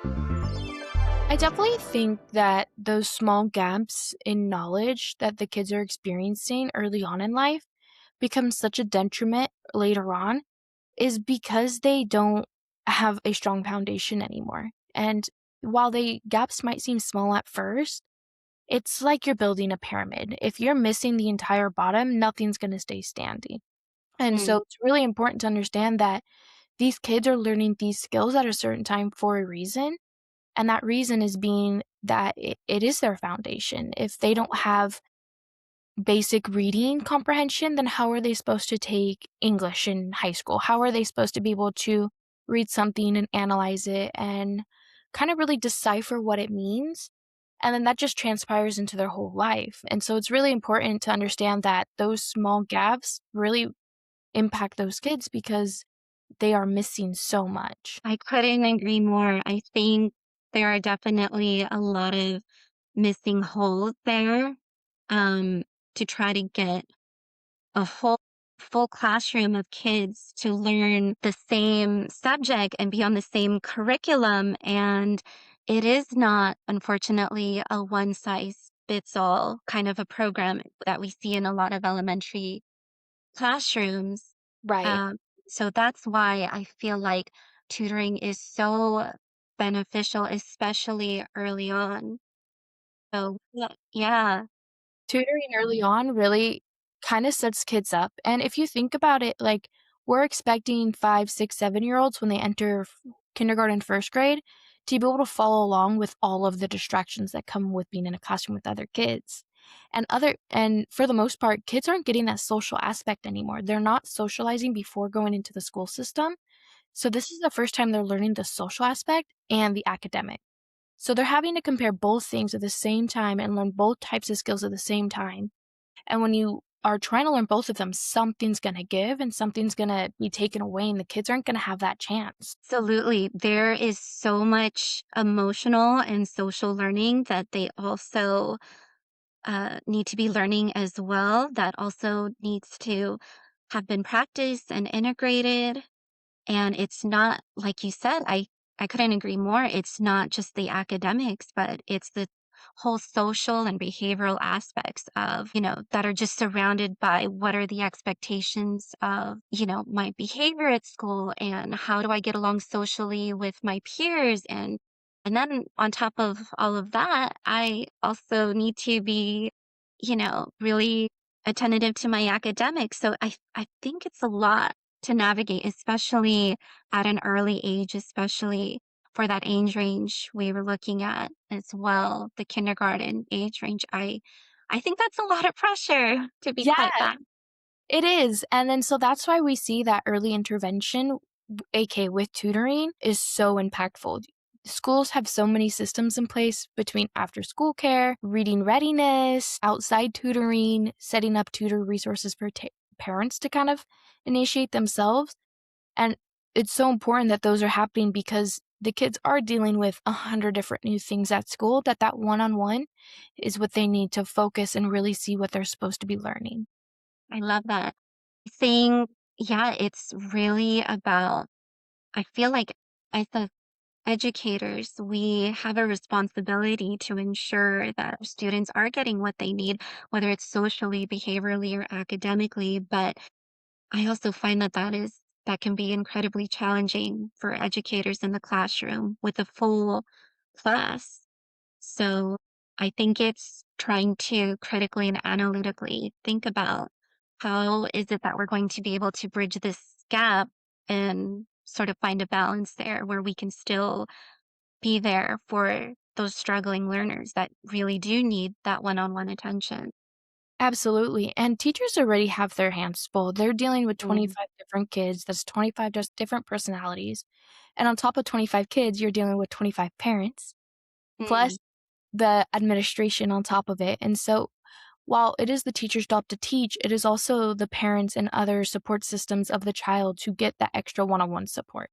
I definitely think that those small gaps in knowledge that the kids are experiencing early on in life become such a detriment later on is because they don't have a strong foundation anymore. And while the gaps might seem small at first, it's like you're building a pyramid. If you're missing the entire bottom, nothing's going to stay standing. And so Mm, it's really important to understand that these kids are learning these skills at a certain time for a reason, and that reason is being that it is their foundation. If they don't have basic reading comprehension, then how are they supposed to take English in high school? How are they supposed to be able to read something and analyze it and kind of really decipher what it means? And then that just transpires into their whole life. And so it's really important to understand that those small gaps really impact those kids because they are missing so much. I couldn't agree more. I think there are definitely a lot of missing holes there, um, to try to get a whole full classroom of kids to learn the same subject and be on the same curriculum. And it is not, unfortunately, a one size fits all kind of a program that we see in a lot of elementary classrooms. Right. Um, so that's why I feel like tutoring is so beneficial, especially early on. So, yeah. Tutoring early on really kinda sets kids up, and if you think about it, like, we're expecting 5, 6, 7-year-olds when they enter kindergarten, 1st grade to be able to follow along with all of the distractions that come with being in a classroom with other kids. And for the most part, kids aren't getting that social aspect anymore. They're not socializing before going into the school system, so this is the first time they're learning the social aspect and the academic. So they're having to compare both things at the same time and learn both types of skills at the same time. And when you are trying to learn both of them, something's gonna give and something's gonna be taken away, and the kids aren't gonna have that chance. Absolutely. There is so much emotional and social learning that they also need to be learning as well, that also needs to have been practiced and integrated. And it's not, like you said, I couldn't agree more. It's not just the academics, but it's the whole social and behavioral aspects of, that are just surrounded by what are the expectations of, my behavior at school and how do I get along socially with my peers. And then on top of all of that, I also need to be, really attentive to my academics. So I think it's a lot to navigate, especially at an early age, especially for that age range we were looking at as well, the kindergarten age range. I think that's a lot of pressure, to be Yeah, quite frank. it is, and then so that's why we see that early intervention, aka with tutoring, is so impactful. Schools have so many systems in place between after school care, reading readiness, outside tutoring, setting up tutor resources for parents to kind of initiate themselves. And it's so important that those are happening because the kids are dealing with 100 different new things at school, that one-on-one is what they need to focus and really see what they're supposed to be learning. I love that. I think, yeah, it's really about, I feel like as educators, we have a responsibility to ensure that our students are getting what they need, whether it's socially, behaviorally, or academically. But I also find that can be incredibly challenging for educators in the classroom with a full class. So I think it's trying to critically and analytically think about how is it that we're going to be able to bridge this gap and sort of find a balance there where we can still be there for those struggling learners that really do need that one-on-one attention. Absolutely, and teachers already have their hands full. They're dealing with Mm, 25 different kids, that's 25 just different personalities, and on top of 25 kids, you're dealing with 25 parents, mm. plus the administration on top of it, and so, while it is the teacher's job to teach, it is also the parents and other support systems of the child to get that extra one-on-one support.